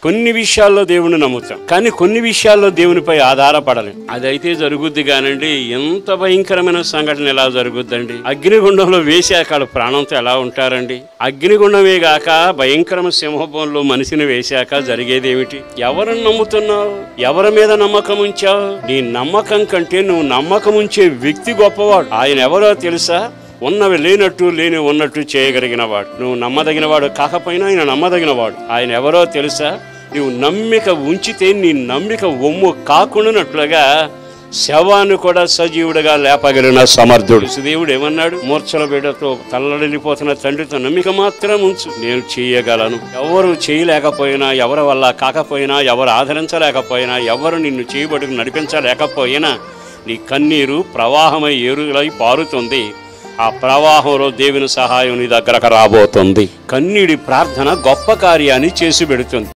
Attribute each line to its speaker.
Speaker 1: కొన్ని విషయాల్లో దేవుని నమ్ముతాం, కానీ కొన్ని విషయాల్లో దేవునిపై ఆధారపడలేం. అదైతే జరుగుద్ది కానండి. ఎంత భయంకరమైన సంఘటన ఎలా జరుగుద్దండి? అగ్నిగుండంలో వేసాక ప్రాణంతో ఎలా ఉంటారండి? అగ్నిగుండమే గాక భయంకరమైన సింహభంలో మనిషిని వేశాక జరిగేదేమిటి? ఎవరిని నమ్ముతున్నావు? ఎవరి మీద నమ్మకం ఉంచావు? నీ నమ్మకం కంటే నువ్వు నమ్మకం ఉంచే వ్యక్తి గొప్పవాడు. ఆయన ఎవరో తెలుసా? ఉన్నవి లేనట్టు, లేని ఉన్నట్టు చేయగలిగినవాడు. నువ్వు నమ్మదగినవాడు కాకపోయినా ఆయన నమ్మదగినవాడు. ఆయన ఎవరో తెలుసా? నువ్వు నమ్మిక ఉంచితే నీ నమ్మిక ఒమ్ము కాకుండానట్లుగా శవాన్ని కూడా సజీవుడిగా లేపగలిగిన సమర్థుడు. దేవుడు ఏమన్నాడు? మూర్ఛల బిడ్డతో తల్లడిల్లిపోతున్న తండ్రితో నమ్మిక మాత్రం ఉంచు, నేను చేయగలను. ఎవరు చేయలేకపోయినా, ఎవరి వల్ల కాకపోయినా, ఎవరు ఆదరించలేకపోయినా, ఎవరు నిన్ను చేయబడుకు నడిపించలేకపోయినా నీ కన్నీరు ప్రవాహమై ఏరులై పారుతుంది. ఆ ప్రవాహంలో దేవుని సహాయం నీ దగ్గరకు రాబోతుంది. కన్నీడి ప్రార్థన గొప్ప కార్యాన్ని చేసి పెడుతుంది.